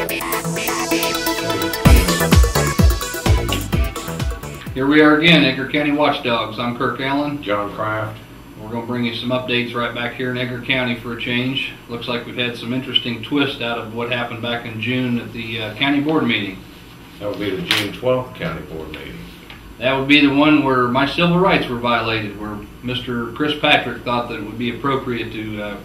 Here we are again, Edgar County Watchdogs. I'm Kirk Allen. John Kraft. We're going to bring you some updates right back here in Edgar County for a change. Looks like we've had some interesting twists out of what happened back in June at the county board meeting. That would be the June 12th county board meeting. That would be the one where my civil rights were violated, where Mr. Chris Patrick thought that it would be appropriate to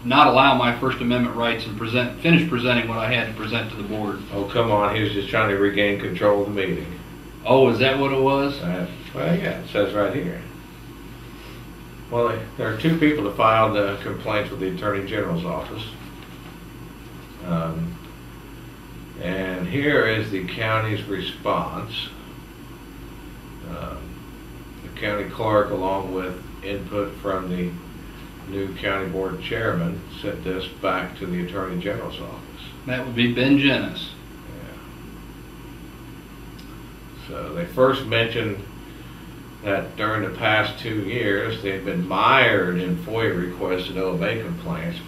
not allow my First Amendment rights and finish presenting what I had to present to the board. Oh, come on. He was just trying to regain control of the meeting. Oh, is that what it was? Well, yeah, it says right here. Well, there are two people that filed complaints with the Attorney General's office. And here is the county's response. The county clerk, along with input from the new county board chairman, sent this back to the Attorney General's office. That would be Ben Jennis. Yeah. So they first mentioned that during the past 2 years they've been mired in FOIA requests and OMA complaints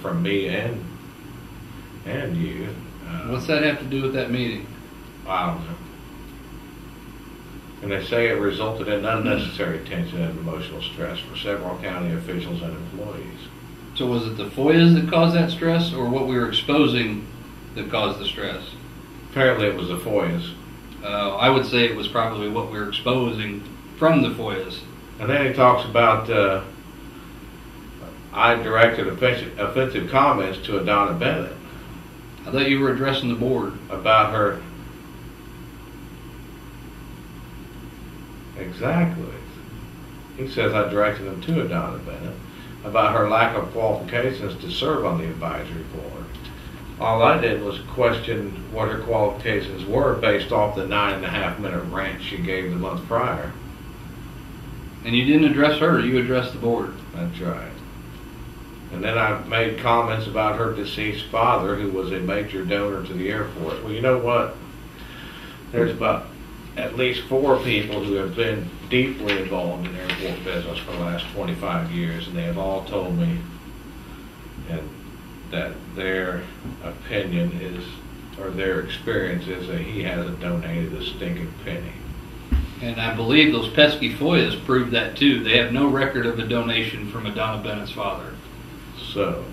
from me and you. What's that have to do with that meeting? I don't know. And they say it resulted in unnecessary tension and emotional stress for several county officials and employees. So was it the FOIAs that caused that stress, or what we were exposing that caused the stress? Apparently it was the FOIAs. I would say it was probably what we were exposing from the FOIAs. And then he talks about I directed offensive comments to Adonna Bennett. I thought you were addressing the board. About her. Exactly. He says I directed them to Adonna Bennett about her lack of qualifications to serve on the advisory board. All I did was question what her qualifications were based off the 9.5-minute rant she gave the month prior. And you didn't address her, you addressed the board. That's right. And then I made comments about her deceased father, who was a major donor to the Air Force. Well, you know what? There's about at least 4 people who have been deeply involved in airport business for the last 25 years, and they have all told me that their opinion is, or their experience is, that he hasn't donated a stinking penny. And I believe those pesky FOIAs proved that too. They have no record of a donation from Adonna Bennett's father. So,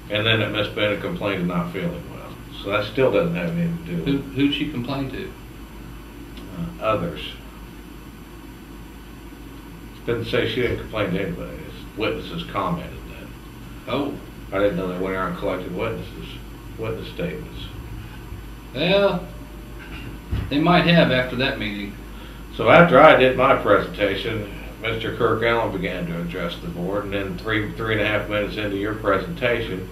and then that Miss Bennett complained of not feeling well. So that still doesn't have anything to do with Who'd she complain to? Others. Didn't say she didn't complain to anybody. It's witnesses commented that. Oh. I didn't know they went around and collected witness statements. Well, they might have after that meeting. So after I did my presentation, Mr. Kirk Allen began to address the board, and then three and a half minutes into your presentation,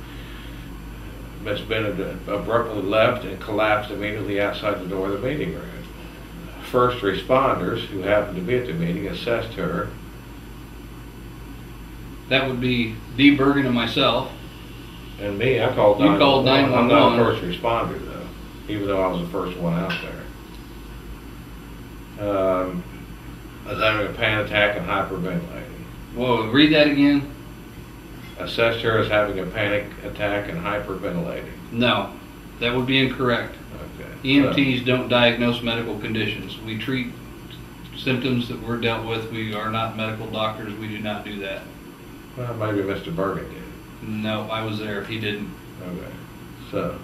Ms. Bennett abruptly left and collapsed immediately outside the door of the meeting room. First responders, who happened to be at the meeting, assessed her. That would be Dee Bergen and myself. And me, I called 911. You called 911. I'm not a first responder, though, even though I was the first one out there. I was having a panic attack and hyperventilating. Whoa, read that again. Assessed her as having a panic attack and hyperventilating. No, that would be incorrect. Okay. EMTs don't diagnose medical conditions. We treat symptoms that we're dealt with. We are not medical doctors. We do not do that. Well, maybe Mr. Bergen did. No, I was there. He didn't. Okay. So,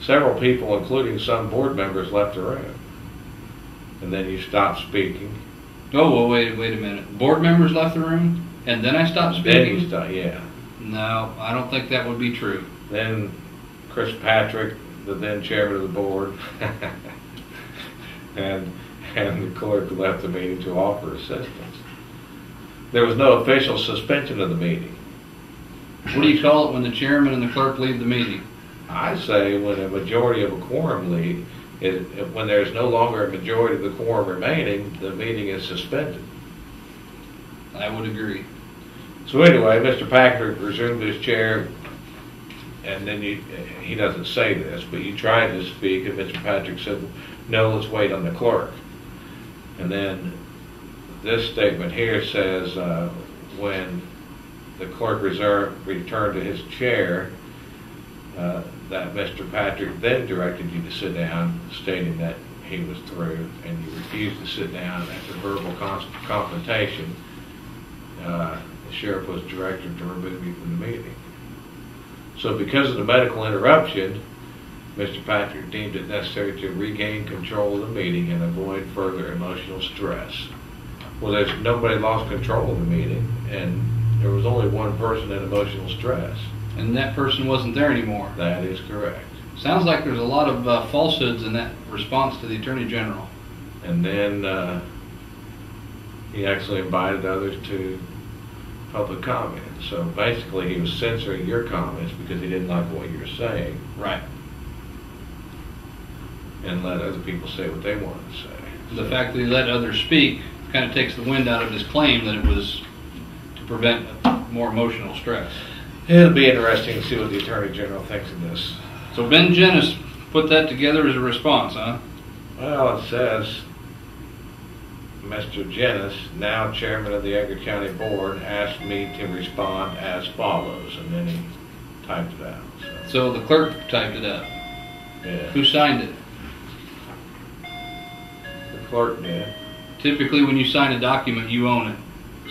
several people, including some board members, left the room. And then you stopped speaking. Oh, well, wait a minute. Board members left the room, and then I stopped speaking? Then you stopped, yeah. No, I don't think that would be true. Then Chris Patrick, the then chairman of the board, and the clerk left the meeting to offer assistance. There was no official suspension of the meeting. What do you call it when the chairman and the clerk leave the meeting? I say when a majority of a quorum leave, when there's no longer a majority of the quorum remaining, the meeting is suspended. I would agree. So anyway, Mr. Patrick resumed his chair, and then he doesn't say this, but you tried to speak, and Mr. Patrick said, no, let's wait on the clerk. And then this statement here says, when the clerk returned to his chair, that Mr. Patrick then directed you to sit down, stating that he was through, and you refused to sit down after verbal confrontation. The sheriff was directed to remove you from the meeting. So because of the medical interruption, Mr. Patrick deemed it necessary to regain control of the meeting and avoid further emotional stress. Well, there's nobody lost control of the meeting, and there was only one person in emotional stress. And that person wasn't there anymore. That is correct. Sounds like there's a lot of falsehoods in that response to the Attorney General. And then he actually invited others to public comment. So basically he was censoring your comments because he didn't like what you were saying. Right. And let other people say what they wanted to say. The fact that he let others speak kind of takes the wind out of his claim that it was to prevent more emotional stress. It'll be interesting to see what the Attorney General thinks of this. So Ben Jennis put that together as a response, huh? Well, it says, Mr. Jennis, now chairman of the Edgar County Board, asked me to respond as follows, and then he typed it out. So the clerk typed it up. Yeah. Who signed it? The clerk did. Typically when you sign a document, you own it.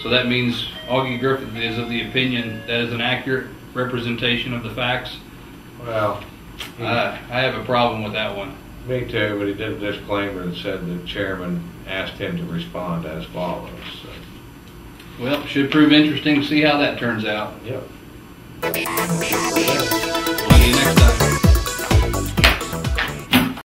So that means Augie Griffith is of the opinion that is an accurate representation of the facts. Well, I have a problem with that one. Me too, but he did a disclaimer that said the chairman asked him to respond as follows. So. Well, it should prove interesting to see how that turns out. Yep.